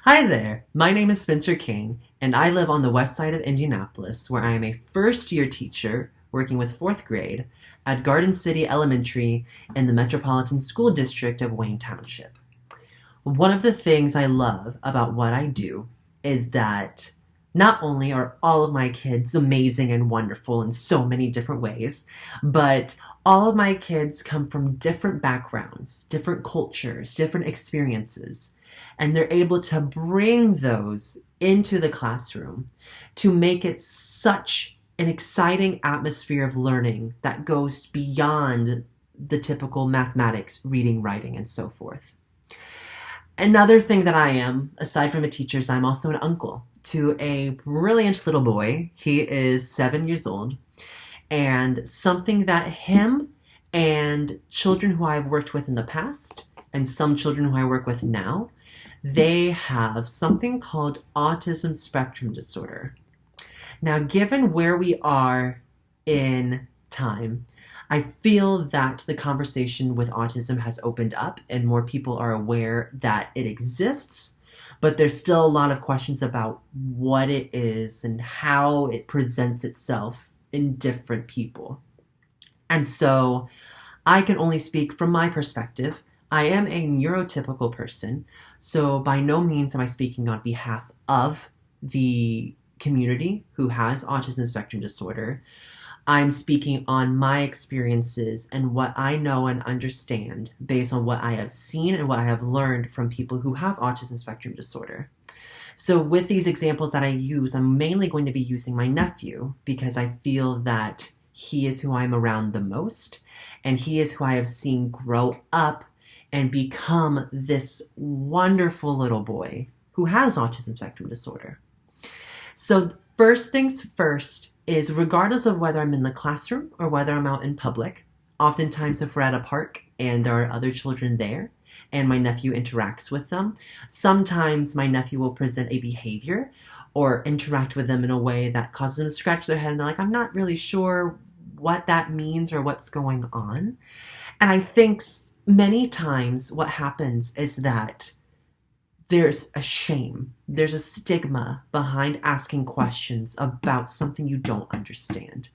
Hi there, my name is Spencer King, and I live on the west side of Indianapolis, where I am a first-year teacher working with 4th grade at Garden City Elementary in the Metropolitan School District of Wayne Township. One of the things I love about what I do is that not only are all of my kids amazing and wonderful in so many different ways, but all of my kids come from different backgrounds, different cultures, different experiences, and they're able to bring those into the classroom to make it such an exciting atmosphere of learning that goes beyond the typical mathematics, reading, writing, and so forth. Another thing that I am, aside from a teacher, is I'm also an uncle to a brilliant little boy. He is 7 years old, and something that him and children who I've worked with in the past, and some children who I work with now, they have something called Autism Spectrum Disorder. Now, given where we are in time, I feel that the conversation with autism has opened up and more people are aware that it exists, but there's still a lot of questions about what it is and how it presents itself in different people. And so I can only speak from my perspective. I am a neurotypical person, so by no means am I speaking on behalf of the community who has autism spectrum disorder. I'm speaking on my experiences and what I know and understand based on what I have seen and what I have learned from people who have autism spectrum disorder. So with these examples that I use, I'm mainly going to be using my nephew because I feel that he is who I'm around the most, and he is who I have seen grow up and become this wonderful little boy who has autism spectrum disorder. So first things first is, regardless of whether I'm in the classroom or whether I'm out in public, oftentimes if we're at a park and there are other children there and my nephew interacts with them, sometimes my nephew will present a behavior or interact with them in a way that causes them to scratch their head and they're like, I'm not really sure what that means or what's going on. And I think many times what happens is that there's a shame, there's a stigma behind asking questions about something you don't understand.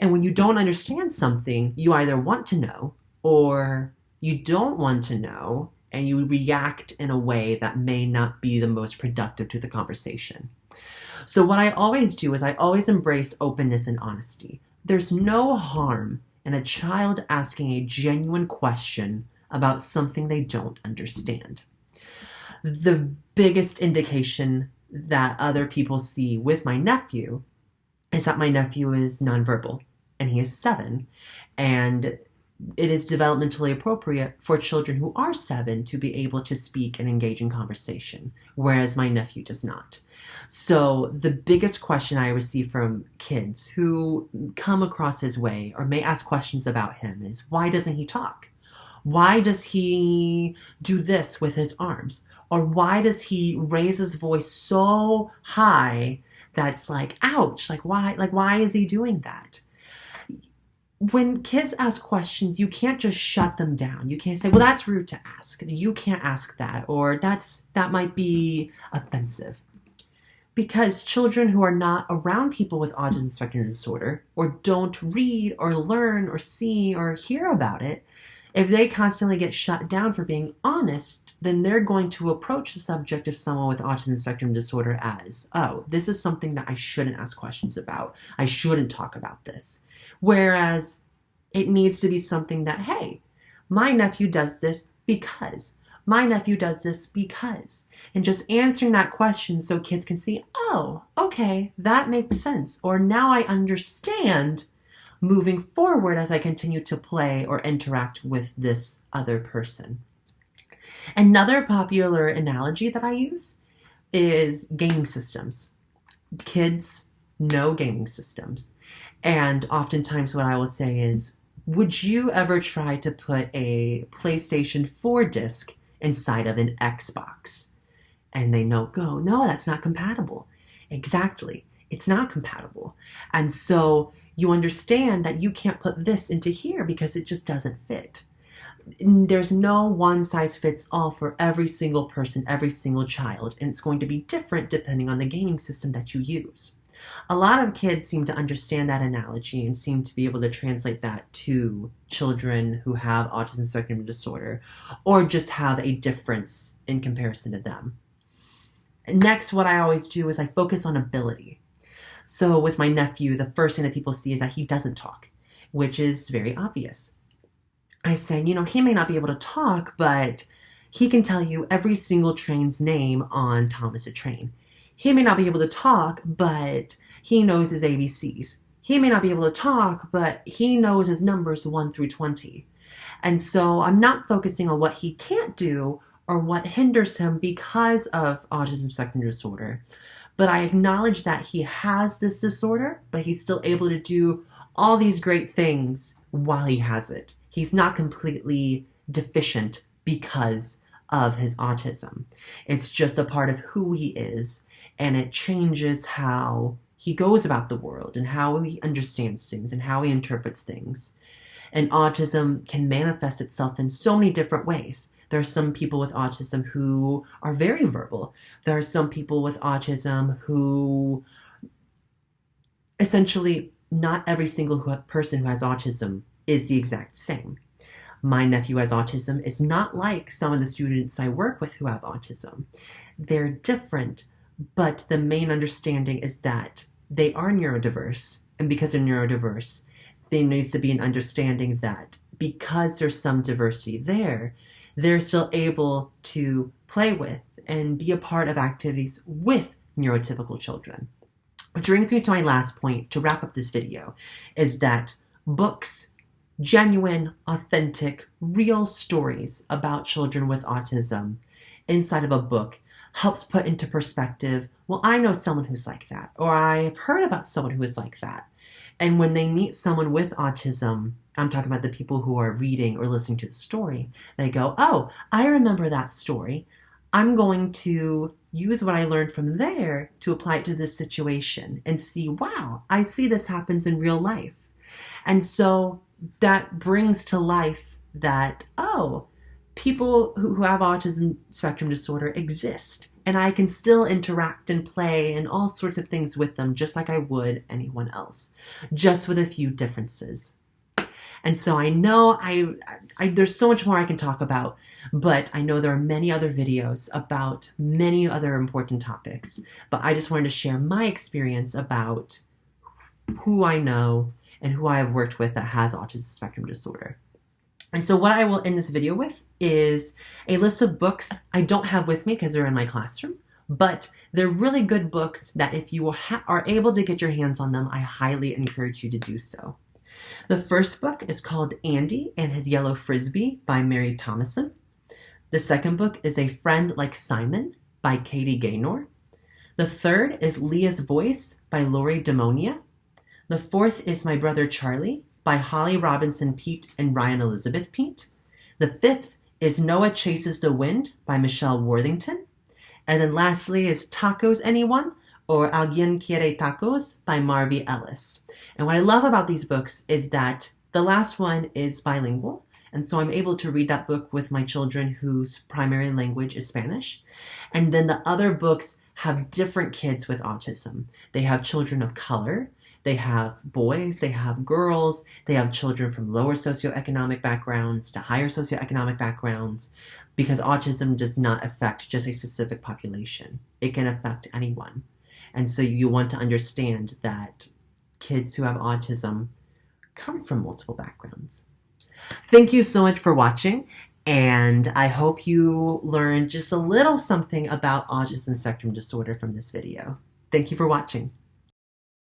And when you don't understand something, you either want to know or you don't want to know, and you react in a way that may not be the most productive to the conversation. So what I always do is I always embrace openness and honesty. There's no harm in a child asking a genuine question about something they don't understand. The biggest indication that other people see with my nephew is that my nephew is nonverbal, and he is 7, and it is developmentally appropriate for children who are 7 to be able to speak and engage in conversation, whereas my nephew does not. So the biggest question I receive from kids who come across his way or may ask questions about him is, why doesn't he talk? Why does he do this with his arms? Or why does he raise his voice so high that's like, ouch, why is he doing that? When kids ask questions, you can't just shut them down. You can't say, well, that's rude to ask. You can't ask that, or that might be offensive. Because children who are not around people with autism spectrum disorder, or don't read or learn or see or hear about it, if they constantly get shut down for being honest, then they're going to approach the subject of someone with autism spectrum disorder as, oh, this is something that I shouldn't ask questions about. I shouldn't talk about this. Whereas it needs to be something that, hey, my nephew does this because. My nephew does this because. And just answering that question so kids can see, oh, okay, that makes sense. Or now I understand moving forward as I continue to play or interact with this other person. Another popular analogy that I use is gaming systems. Kids know gaming systems. And oftentimes what I will say is, would you ever try to put a PlayStation 4 disc inside of an Xbox? And they go, no, that's not compatible. Exactly. It's not compatible. And so you understand that you can't put this into here because it just doesn't fit. there's no one size fits all for every single person, every single child, and it's going to be different depending on the gaming system that you use. A lot of kids seem to understand that analogy and seem to be able to translate that to children who have autism spectrum disorder or just have a difference in comparison to them. Next, what I always do is I focus on ability. So with my nephew, the first thing that people see is that he doesn't talk, which is very obvious. I said, he may not be able to talk, but he can tell you every single train's name on Thomas a Train. He may not be able to talk, but he knows his ABCs. He may not be able to talk, but he knows his numbers 1 through 20. And so I'm not focusing on what he can't do or what hinders him because of autism spectrum disorder. But I acknowledge that he has this disorder, but he's still able to do all these great things while he has it. He's not completely deficient because of his autism. It's just a part of who he is, and it changes how he goes about the world and how he understands things and how he interprets things. And autism can manifest itself in so many different ways. There are some people with autism who are very verbal. There are some people with autism who essentially not every single person who has autism is the exact same. My nephew has autism. It's not like some of the students I work with who have autism. They're different, but the main understanding is that they are neurodiverse. And because they're neurodiverse, there needs to be an understanding that because there's some diversity there, they're still able to play with and be a part of activities with neurotypical children. Which brings me to my last point to wrap up this video, is that books, genuine, authentic, real stories about children with autism inside of a book helps put into perspective, well, I know someone who's like that, or I've heard about someone who is like that. And when they meet someone with autism, I'm talking about the people who are reading or listening to the story, they go, oh, I remember that story. I'm going to use what I learned from there to apply it to this situation and see, wow, I see this happens in real life. And so that brings to life that, oh, people who have autism spectrum disorder exist, and I can still interact and play and all sorts of things with them just like I would anyone else, just with a few differences. And so I know there's so much more I can talk about, but I know there are many other videos about many other important topics, but I just wanted to share my experience about who I know and who I have worked with that has autism spectrum disorder. And so what I will end this video with is a list of books I don't have with me because they're in my classroom, but they're really good books that if you are able to get your hands on them, I highly encourage you to do so. The first book is called Andy and His Yellow Frisbee by Mary Thompson. The second book is A Friend Like Simon by Katie Gaynor. The third is Leah's Voice by Lori Demonia. The fourth is My Brother Charlie by Holly Robinson Peete and Ryan Elizabeth Peete. The fifth is Noah Chases the Wind by Michelle Worthington. And then lastly is Tacos Anyone? Or Alguien Quiere Tacos by Marvie Ellis. And what I love about these books is that the last one is bilingual, and so I'm able to read that book with my children whose primary language is Spanish. And then the other books have different kids with autism. They have children of color, they have boys, they have girls, they have children from lower socioeconomic backgrounds to higher socioeconomic backgrounds, because autism does not affect just a specific population. It can affect anyone. And so you want to understand that kids who have autism come from multiple backgrounds. Thank you so much for watching, and I hope you learned just a little something about autism spectrum disorder from this video. Thank you for watching.